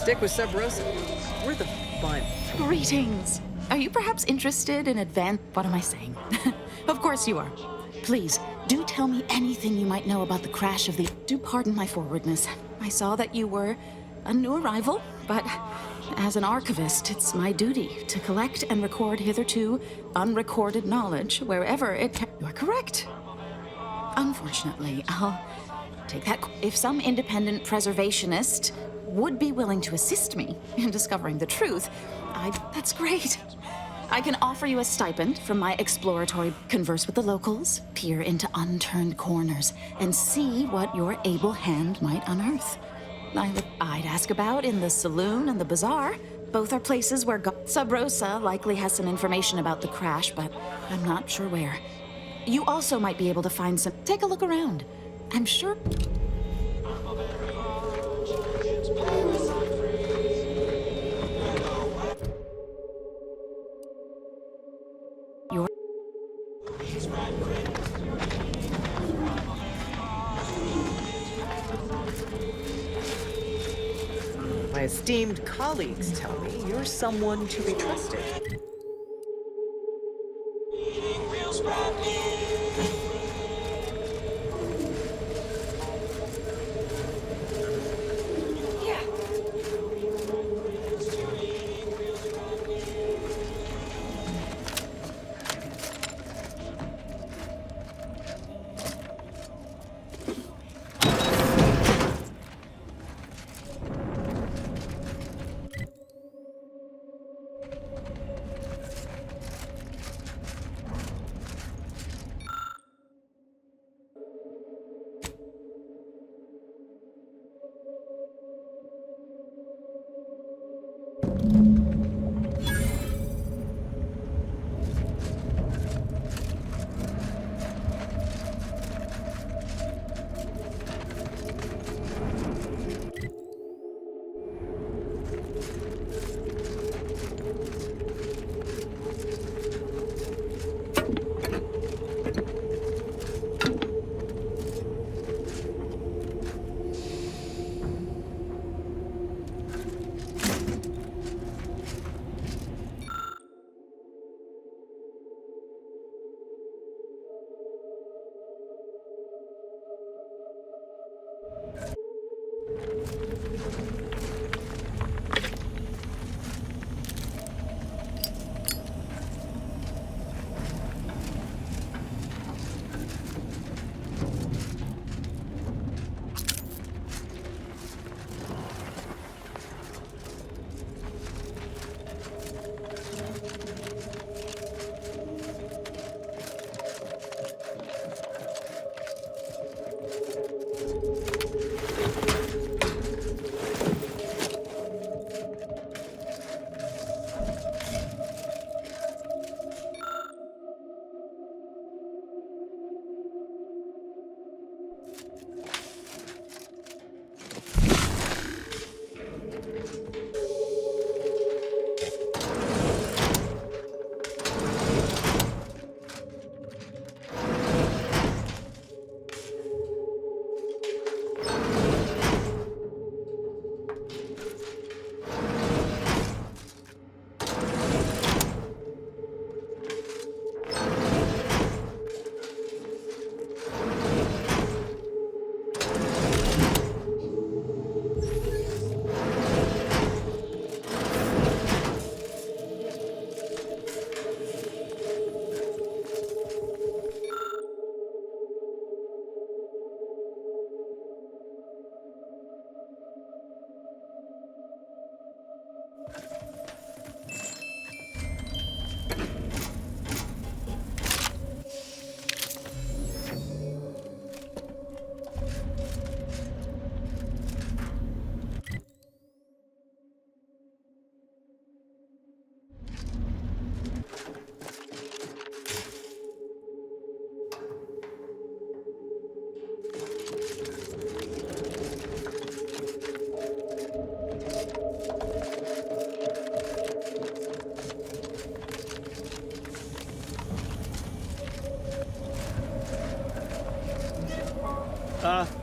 Stick with Sub Rosa. We're the fun. Greetings. Are you perhaps interested in What am I saying? Of course you are. Please, do tell me anything you might know about the crash of the... Do pardon my forwardness. I saw that you were a new arrival, but as an archivist, it's my duty to collect and record hitherto unrecorded knowledge wherever it can... You are correct. Unfortunately, I'll take that... If some independent preservationist would be willing to assist me in discovering the truth, that's great. I can offer you a stipend from my exploratory... Converse with the locals, peer into unturned corners, and see what your able hand might unearth. I'd ask about in the saloon and the bazaar. Both are places where Sub Rosa likely has some information about the crash, but I'm not sure where. You also might be able to find some... Take a look around. I'm sure... My esteemed colleagues tell me you're someone to be trusted.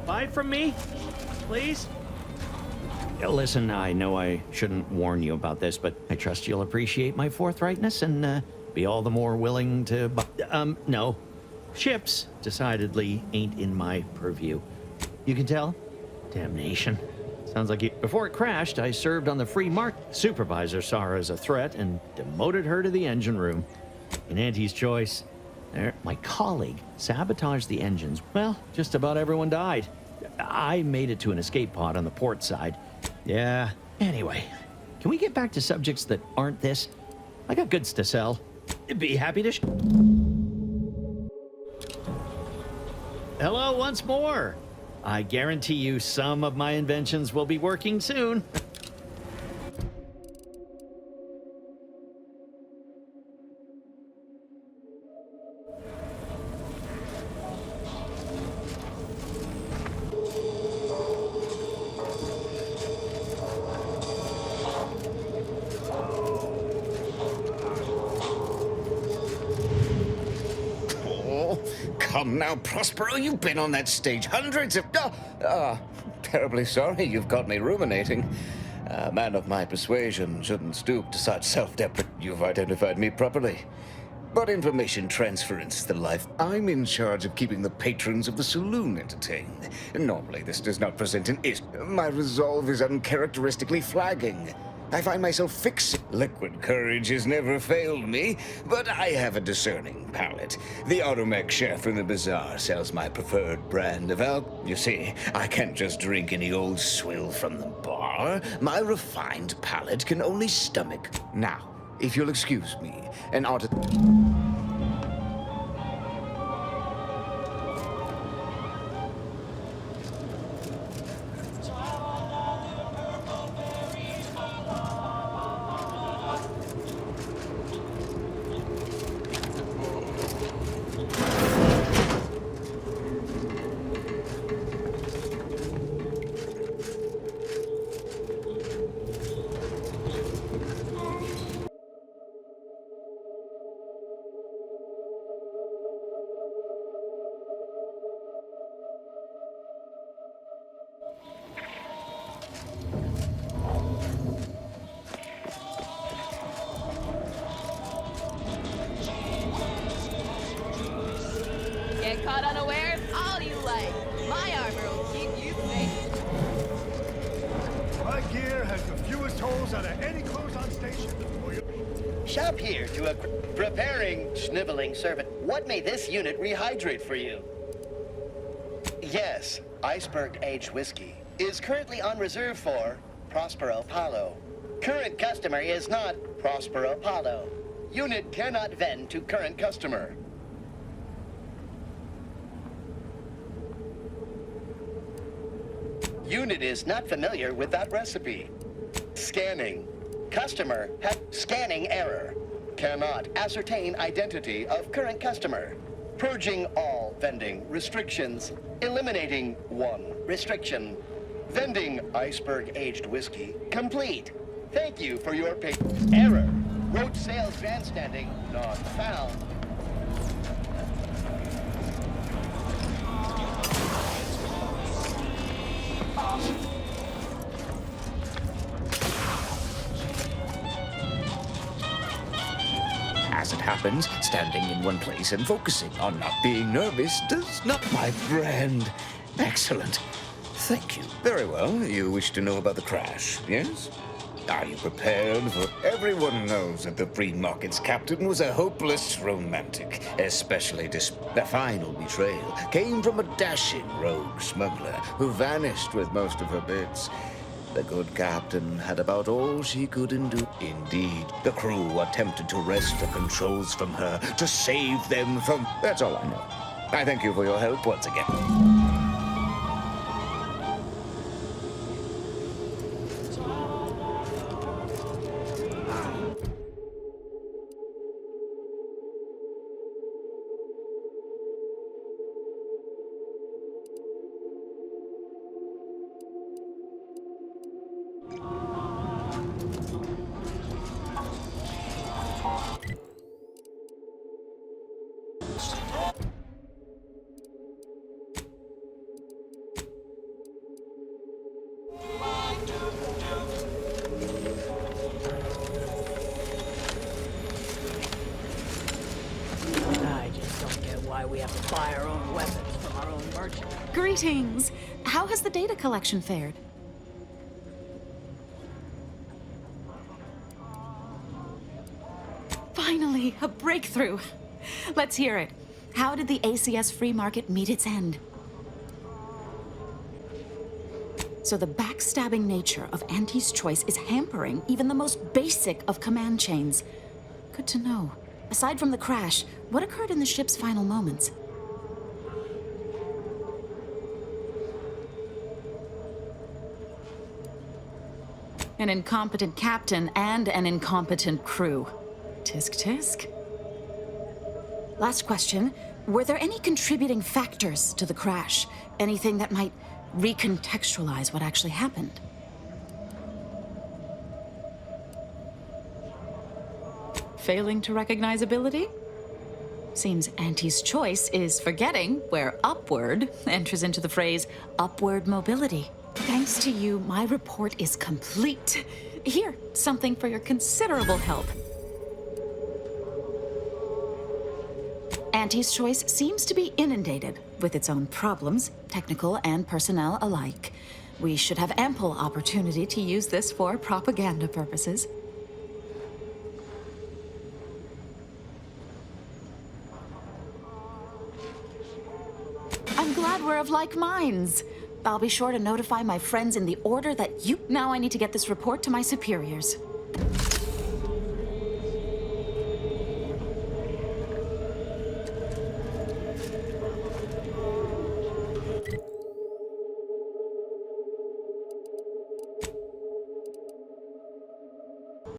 Buy from me, please? Listen, I know I shouldn't warn you about this, but I trust you'll appreciate my forthrightness and be all the more willing to no. Ships decidedly ain't in my purview. You can tell? Damnation. Sounds like before it crashed, I served on the free market. Supervisor saw her as a threat and demoted her to the engine room. In Auntie's choice, my colleague sabotaged the engines. Well, just about everyone died. I made it to an escape pod on the port side. Yeah. Anyway, can we get back to subjects that aren't this? I got goods to sell. Be happy to Hello once more. I guarantee you some of my inventions will be working soon. Come now, Prospero, you've been on that stage hundreds of... terribly sorry you've got me ruminating. A man of my persuasion shouldn't stoop to such self-deprecate. You've identified me properly. But information transference is the life. I'm in charge of keeping the patrons of the saloon entertained. Normally, this does not present an issue. My resolve is uncharacteristically flagging. I find myself fixing. Liquid courage has never failed me, but I have a discerning palate. The automech chef in the bazaar sells my preferred brand of alcohol. You see, I can't just drink any old swill from the bar. My refined palate can only stomach. Now, if you'll excuse me, an auto... Get caught unawares all you like. My armor will keep you safe. My gear has the fewest holes out of any clothes on station. Shop here to a preparing, sniveling servant. What may this unit rehydrate for you? Yes, iceberg aged whiskey is currently on reserve for Prospero Palo. Current customer is not Prospero Palo. Unit cannot vend to current customer. Unit is not familiar with that recipe. Scanning. Customer scanning error. Cannot ascertain identity of current customer. Purging all vending restrictions. Eliminating one restriction. Vending iceberg aged whiskey complete. Thank you for your error. Road sales grandstanding not found. As it happens, standing in one place and focusing on not being nervous does not my brand. Excellent. Thank you. Very well. You wish to know about the crash, yes? Are you prepared for... Everyone knows that the free market's captain was a hopeless romantic, especially the final betrayal came from a dashing rogue smuggler who vanished with most of her bits. The good captain had about all she could endure. Indeed, the crew attempted to wrest the controls from her to save them from... That's all I know. I thank you for your help once again. we have to buy our own weapons from our own merchant. Greetings. How has the data collection fared? Finally, a breakthrough. Let's hear it. How did the ACS free market meet its end? So the backstabbing nature of Auntie's choice is hampering even the most basic of command chains. Good to know. Aside from the crash, what occurred in the ship's final moments? An incompetent captain and an incompetent crew. Tisk tisk. Last question. Were there any contributing factors to the crash? Anything that might recontextualize what actually happened? Failing to recognize ability? Seems Auntie's choice is forgetting where upward enters into the phrase upward mobility. Thanks to you, my report is complete. Here, something for your considerable help. Auntie's choice seems to be inundated with its own problems, technical and personnel alike. We should have ample opportunity to use this for propaganda purposes. I'm glad we're of like minds. I'll be sure to notify my friends in the order that you... Now I need to get this report to my superiors.